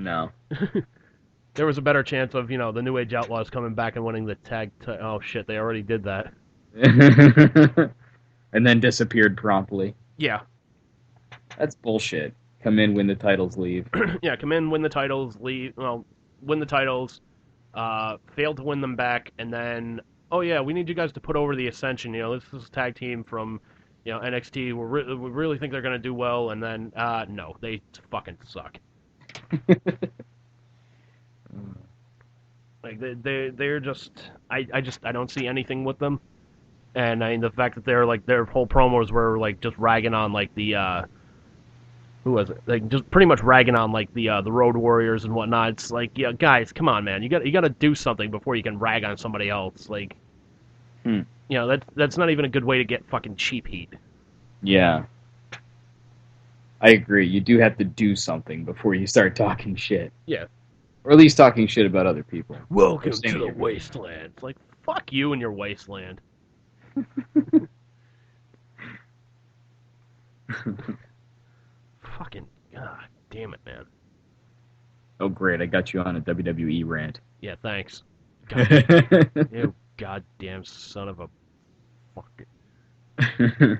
No. There was a better chance of, the New Age Outlaws coming back and winning the tag. Oh shit, they already did that. And then disappeared promptly. Yeah, That's bullshit. Come in, win the titles, leave. yeah. Come in, win the titles, leave. Well, win the titles. Fail to win them back, and then, oh yeah, we need you guys to put over the Ascension. This is a tag team from, NXT. We really think they're gonna do well, and then, no, they fucking suck. Like they're just, I don't see anything with them. And I mean the fact that they're like their whole promos were like just ragging on like the who was it? Like just pretty much ragging on like the Road Warriors and whatnot. It's like, yeah, guys, come on, man, you got to do something before you can rag on somebody else. Like, Hmm. that's not even a good way to get fucking cheap heat. Yeah, I agree. You do have to do something before you start talking shit. Yeah. Or at least talking shit about other people. Welcome to the wasteland. It's like, fuck you and your wasteland. Fucking god damn it, man. Oh, great. I got you on a WWE rant. Yeah, thanks. God, you goddamn son of a fucking.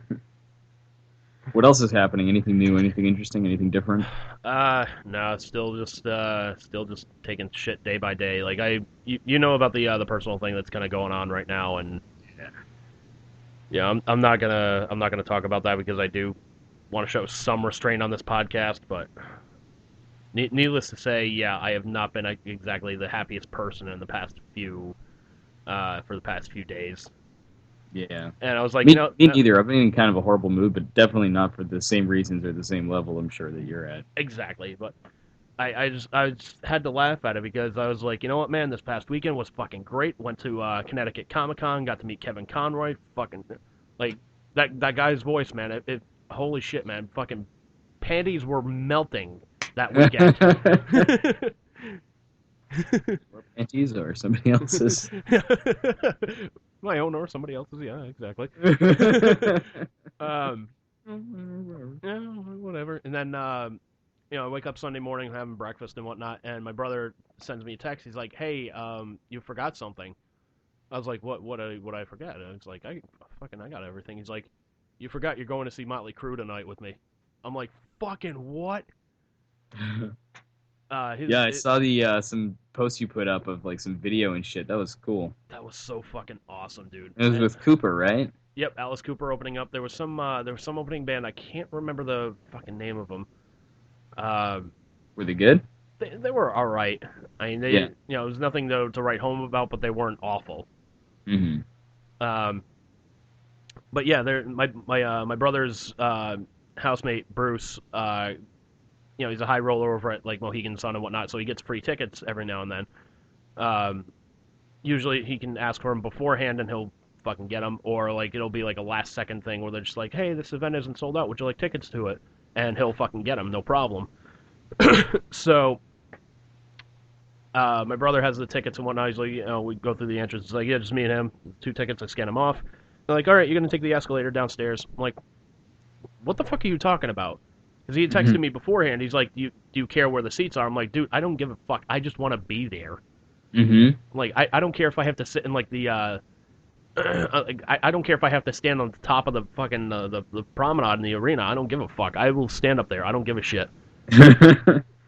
What else is happening? Anything new? Anything interesting? Anything different? No, it's still just taking shit day by day. Like you know about the personal thing that's kind of going on right now, and yeah, I'm not gonna talk about that because I do want to show some restraint on this podcast, but needless to say, yeah, I have not been exactly the happiest person in the past for the past few days. Yeah. And I was like, Me neither. I've been in kind of a horrible mood, but definitely not for the same reasons or the same level, I'm sure, that you're at. exactly, but I just had to laugh at it because I was like, you know what, man, this past weekend was fucking great. Went to Connecticut Comic Con, got to meet Kevin Conroy. Fucking like that guy's voice, man. Holy shit, man. Fucking panties were melting that weekend. Or panties or somebody else's. My own or somebody else's, yeah, exactly. um, yeah, whatever. And then I wake up Sunday morning having breakfast and whatnot, and my brother sends me a text. He's like, "Hey, you forgot something." I was like, "What? What I forget?" And it's like, I got everything." He's like, "You forgot you're going to see Motley Crue tonight with me." I'm like, "Fucking what?" Yeah, I saw the some posts you put up of like some video and shit. That was cool. That was so fucking awesome, dude. It was with Cooper, right? Yep, Alice Cooper opening up. There was some opening band. I can't remember the fucking name of them. Um, Were they good? they were all right. I mean, Yeah. it was nothing to write home about, but they weren't awful. Hmm. Um, but yeah, my brother's housemate Bruce. He's a high roller over at like Mohegan Sun and whatnot, so he gets free tickets every now and then. Um, Usually he can ask for them beforehand and he'll fucking get them, or like it'll be like a last second thing where they're just like, hey, this event isn't sold out. Would you like tickets to it? And he'll fucking get them, no problem. So my brother has the tickets and whatnot. He's like, we go through the entrance. It's like, yeah, just me and him. 2 tickets. I scan them off. They're like, all right, you're gonna take the escalator downstairs. I'm like, what the fuck are you talking about? Because he had texted Hmm. me beforehand. He's like, do you care where the seats are? I'm like, dude, I don't give a fuck. I just want to be there. Hmm. Like, I don't care if I have to sit in like the I don't care if I have to stand on the top of the fucking the promenade in the arena. I don't give a fuck. I will stand up there. I don't give a shit.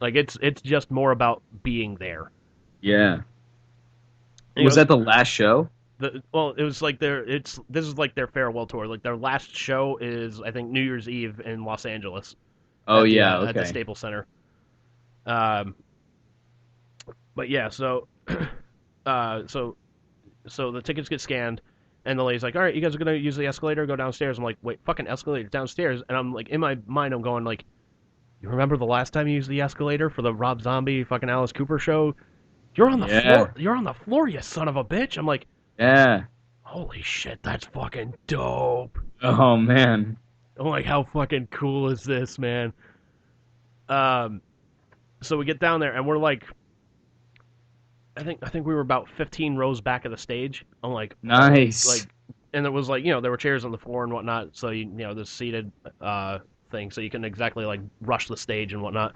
Like it's just more about being there. Yeah. And Was that the last show? it was like this is like their farewell tour. Like their last show is I think New Year's Eve in Los Angeles Oh yeah. at the Okay. Staples Center. Um, but yeah, uh, so so the tickets get scanned, and the lady's like, "All right, you guys are gonna use the escalator, go downstairs." I'm like, "Wait, fucking escalator downstairs?" And I'm like, in my mind, I'm going like, "You remember the last time you used the escalator for the Rob Zombie fucking Alice Cooper show? You're on the Yeah. floor. You're on the floor, you son of a bitch." I'm like, Yeah. "Holy shit, that's fucking dope." Oh man. I'm like, "How fucking cool is this, man?" Um, so we get down there, and we're like, I think we were about 15 rows back of the stage. I'm like, like, Nice. and it was like there were chairs on the floor and whatnot, so there's seated thing, so you can exactly like rush the stage and whatnot.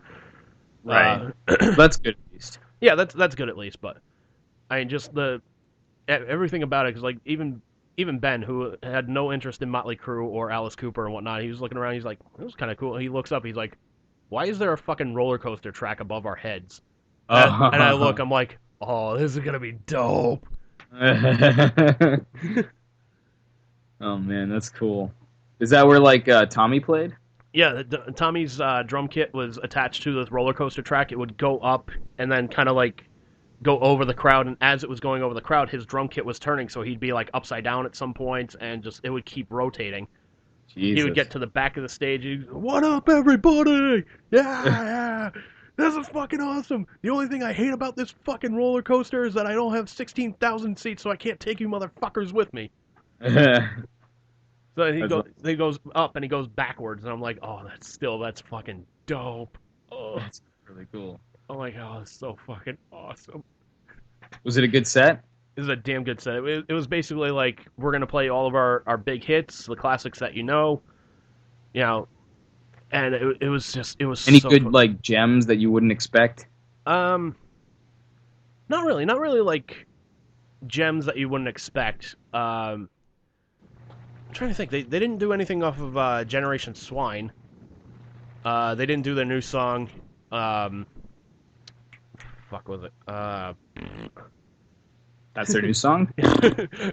Right. That's good at least. Yeah, that's good at least. But I mean, just everything about it, because like even Ben, who had no interest in Motley Crue or Alice Cooper and whatnot, he was looking around. He's like, "It was kind of cool." He looks up. He's like, "Why is there a fucking roller coaster track above our heads?" And I look. I'm like, "Oh, this is gonna be dope." Oh man, that's cool. Is that where like Tommy played? Yeah, Tommy's drum kit was attached to the roller coaster track. It would go up and then kind of like go over the crowd, and as it was going over the crowd, his drum kit was turning, so he'd be like upside down at some points, and just it would keep rotating. Jesus. He would get to the back of the stage. He'd, "What up, everybody? Yeah, this is fucking awesome. The only thing I hate about this fucking roller coaster is that I don't have 16,000 seats, so I can't take you motherfuckers with me." So he goes up and he goes backwards, and I'm like, "Oh, that's fucking dope." Oh, That's really cool. I'm like, "Oh, it's so fucking awesome." Was it a good set? This is a damn good set. It was basically like, we're gonna play all of our big hits, the classics that you know, and it was Any so good fun. like gems that you wouldn't expect? Not really like gems that you wouldn't expect. I'm trying to think. They didn't do anything off of Generation Swine. They didn't do their new song. Fuck was it? That's their new song? Yeah,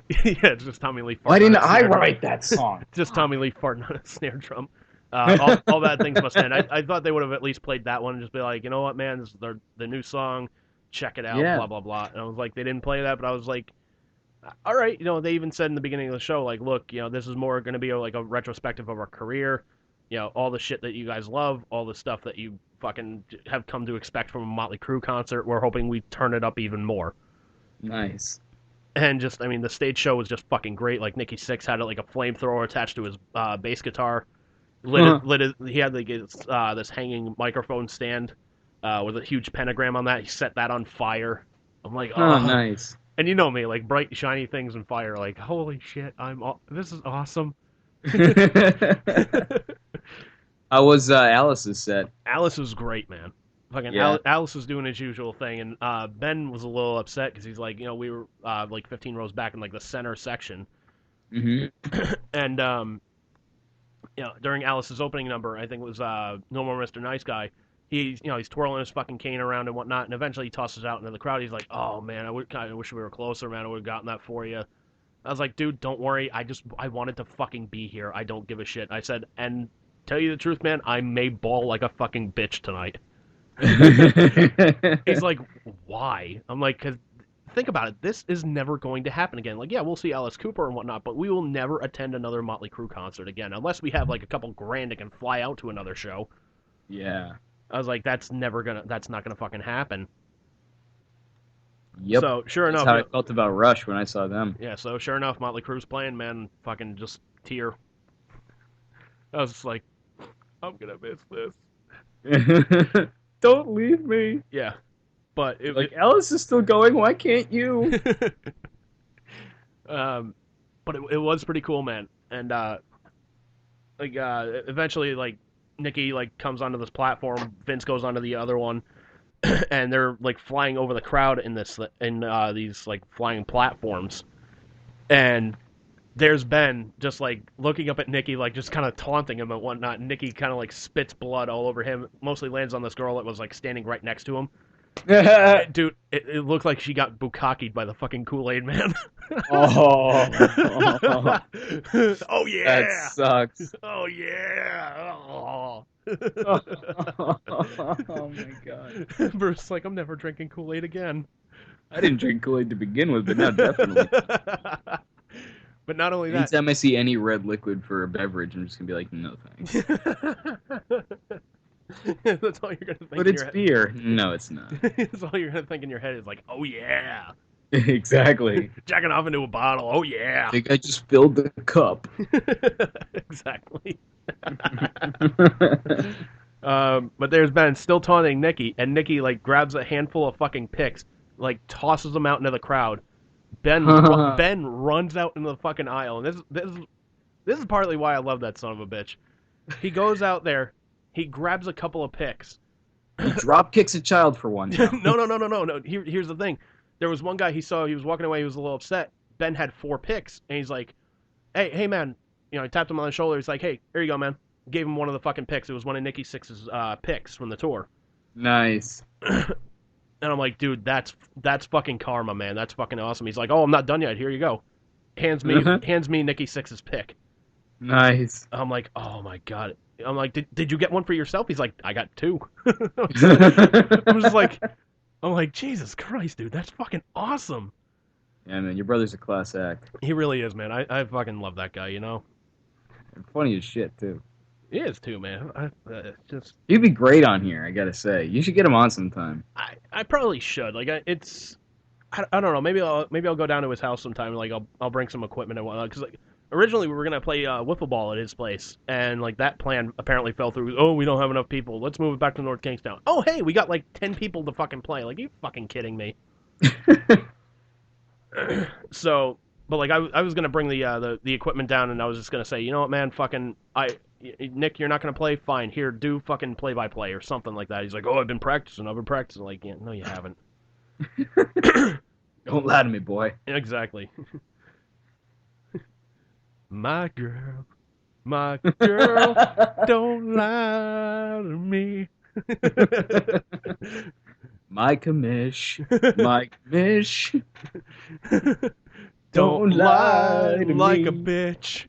it's just Tommy Lee farting. Why didn't on a I snare drum. write that song? Just Tommy Lee farting on a snare drum. All bad things must end. I thought they would have at least played that one and just be like, "You know what, man, this is the new song. Check it out, Yeah. blah, blah, blah." And I was like, they didn't play that, but I was like, all right. They even said in the beginning of the show, like, "Look, this is more going to be like a retrospective of our career. All the shit that you guys love, all the stuff that you fucking have come to expect from a Motley Crue concert. We're hoping we turn it up even more." Nice. And just, I mean, the stage show was just fucking great. Like, Nikki Sixx had like a flamethrower attached to his bass guitar. He had like this hanging microphone stand with a huge pentagram on that. He set that on fire. I'm like, Oh, nice. And you know me, like bright, shiny things on fire. Like, holy shit, this is awesome. How was Alice's set? Alice was great, man. Fucking Yeah. Alice was doing his usual thing, and Ben was a little upset because he's like, we were like 15 rows back in like the center section, and during Alice's opening number, I think it was No More Mr. Nice Guy. He's twirling his fucking cane around and whatnot, and eventually he tosses it out into the crowd. He's like, "Oh man, I wish we were closer, man. I would have gotten that for you." I was like, "Dude, don't worry. I wanted to fucking be here. I don't give a shit." I said, and tell you the truth, man, I may bawl like a fucking bitch tonight. He's like, "Why?" I'm like, "Cause think about it. This is never going to happen again. Like, yeah, we'll see Alice Cooper and whatnot, but we will never attend another Motley Crue concert again unless we have like a couple grand and can fly out to another show." Yeah. I was like, that's not gonna fucking happen. Yep. So sure That's enough, how I felt about Rush when I saw them. yeah. So sure enough, Motley Crue's playing, man. Fucking just tear. I was just like, I'm gonna miss this. Don't leave me. Yeah, but Alice is still going. Why can't you? but it was pretty cool, man. And eventually, like, Nikki like comes onto this platform. Vince goes onto the other one, and they're like flying over the crowd in these like flying platforms. And there's Ben just like looking up at Nikki, like just kind of taunting him and whatnot. And Nikki kind of like spits blood all over him. Mostly lands on this girl that was like standing right next to him. Dude, it looked like she got bukkakied by the fucking Kool-Aid Man. Oh. Oh yeah. That sucks. Oh yeah. Oh. Oh my god. Bruce's like, I'm never drinking Kool-Aid again. I didn't drink Kool-Aid to begin with, but now definitely. But not only that. Anytime I see any red liquid for a beverage, I'm just gonna be like, no thanks. That's all you're gonna think. But it's beer. No, it's not. That's all you're gonna think in your head is like, oh yeah. Exactly. Jacking off into a bottle. Oh yeah. I think I just filled the cup. Exactly. But there's Ben still taunting Nikki, and Nikki like grabs a handful of fucking picks, like tosses them out into the crowd. Ben runs out into the fucking aisle, and this is partly why I love that son of a bitch. He goes out there, he grabs a couple of picks, He drop kicks a child for one. No. Here's the thing. There was one guy he saw. He was walking away. He was a little upset. Ben had 4 picks, and he's like, "Hey, man." I tapped him on the shoulder. He's like, "Hey, here you go, man." Gave him one of the fucking picks. It was one of Nikki Sixx's picks from the tour. Nice. And I'm like, dude, that's fucking karma, man. That's fucking awesome. He's like, "Oh, I'm not done yet. Here you go." Hands me Nikki Sixx's pick. Nice. I'm like, oh my god. I'm like, did you get one for yourself? He's like, I got 2. I'm just like, I'm like, Jesus Christ, dude, that's fucking awesome. Yeah, man, your brother's a class act. He really is, man. I fucking love that guy, And funny as shit too. He is too, man. He'd be great on here, I gotta say. You should get him on sometime. I probably should. Like, I don't know. Maybe I'll go down to his house sometime. Like, I'll bring some equipment and whatnot. Because like, originally we were gonna play wiffle ball at his place, and like that plan apparently fell through. Oh, we don't have enough people. Let's move it back to North Kingstown. Oh, hey, we got like 10 people to fucking play. Like, are you fucking kidding me? So, but like I was gonna bring the equipment down, and I was just gonna say, you know what, man, fucking Nick, you're not gonna play. Fine, here, do fucking play-by-play or something like that. He's like, oh, I've been practicing. Like, yeah, no, you haven't. Don't lie to me, boy. Exactly. My girl, don't lie to me. My commish. Don't lie to like me. A bitch.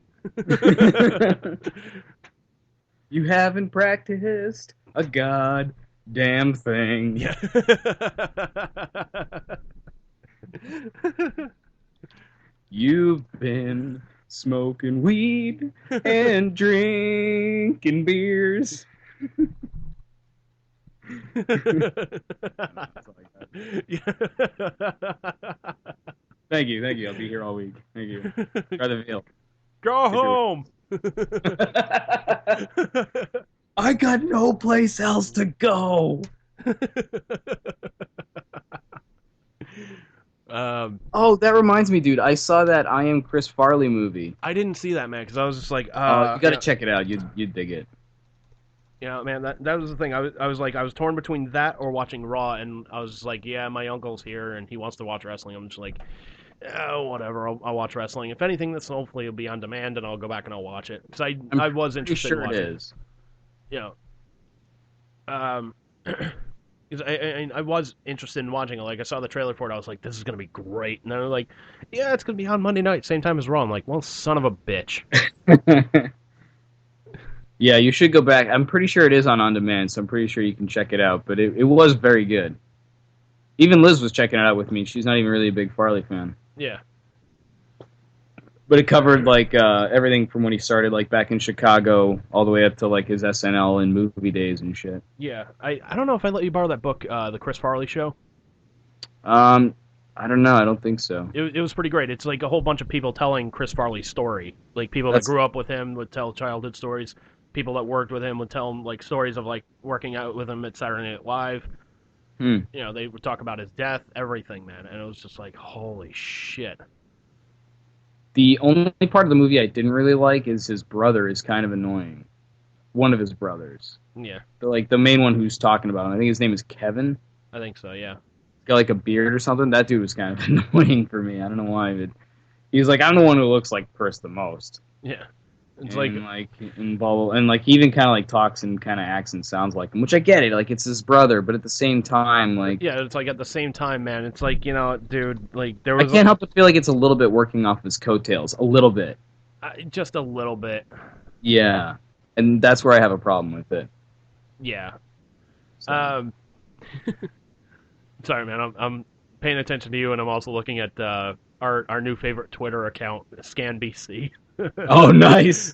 You haven't practiced a goddamn thing. Yeah. You've been smoking weed and drinking beers. Thank you. I'll be here all week. Thank you. Try the veal. Go home. I got no place else to go. Oh, that reminds me, dude. I saw that I Am Chris Farley movie. I didn't see that, man, because I was just like, you gotta check it out. You'd dig it. Man, that was the thing. I was torn between that or watching Raw, and I was just like, yeah, my uncle's here and he wants to watch wrestling. I'm just like, oh, whatever. I'll watch wrestling. If anything, this hopefully will be on demand, and I'll go back and I'll watch it, because I was interested in watching. It is. Because I was interested in watching it. Like, I saw the trailer for it. I was like, this is gonna be great. And then they're like, yeah, it's gonna be on Monday night, same time as Raw. I'm like, well, son of a bitch. Yeah, you should go back. I'm pretty sure it is on demand, so I'm pretty sure you can check it out. But it was very good. Even Liz was checking it out with me. She's not even really a big Farley fan. Yeah. But it covered like everything from when he started, like back in Chicago, all the way up to like his SNL and movie days and shit. Yeah, I don't know if I let you borrow that book, The Chris Farley Show. I don't know. I don't think so. It was pretty great. It's like a whole bunch of people telling Chris Farley's story. Like, people that grew up with him would tell childhood stories. People that worked with him would tell him like stories of like working out with him at Saturday Night Live. They would talk about his death, everything, man. And it was just like, holy shit. The only part of the movie I didn't really like is his brother is kind of annoying. One of his brothers. Yeah. The main one who's talking about him. I think his name is Kevin. I think so, yeah. He's got like a beard or something. That dude was kind of annoying for me. I don't know why. But he's like, I'm the one who looks like Chris the most. Yeah. It's and he even kind of like talks and kind of acts and sounds like him, which I get it. Like, it's his brother, but at the same time, like, yeah, it's like at the same time, man. It's like, dude, like there was. I can't help but feel like it's a little bit working off his coattails, a little bit. Just a little bit. Yeah, and that's where I have a problem with it. Yeah. So. Sorry, man. I'm paying attention to you, and I'm also looking at our new favorite Twitter account, ScanBC. Oh, nice.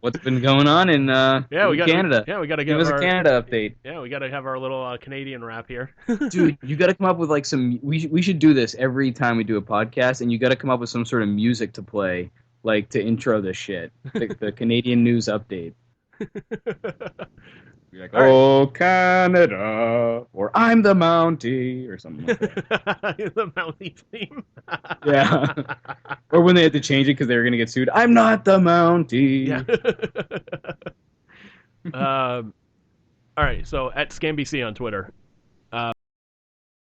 What's been going on in Canada? We got to give us a Canada update. Yeah, we got to have our little Canadian rap here. Dude, you got to come up with like some. We should do this every time we do a podcast, and you got to come up with some sort of music to play, like to intro this shit. The Canadian news update. You're like, oh, right. Canada, or I'm the Mountie, or something like that. The Mountie theme. Yeah. Or when they had to change it because they were going to get sued. I'm not the Mountie. Yeah. All right, so at ScanBC on Twitter.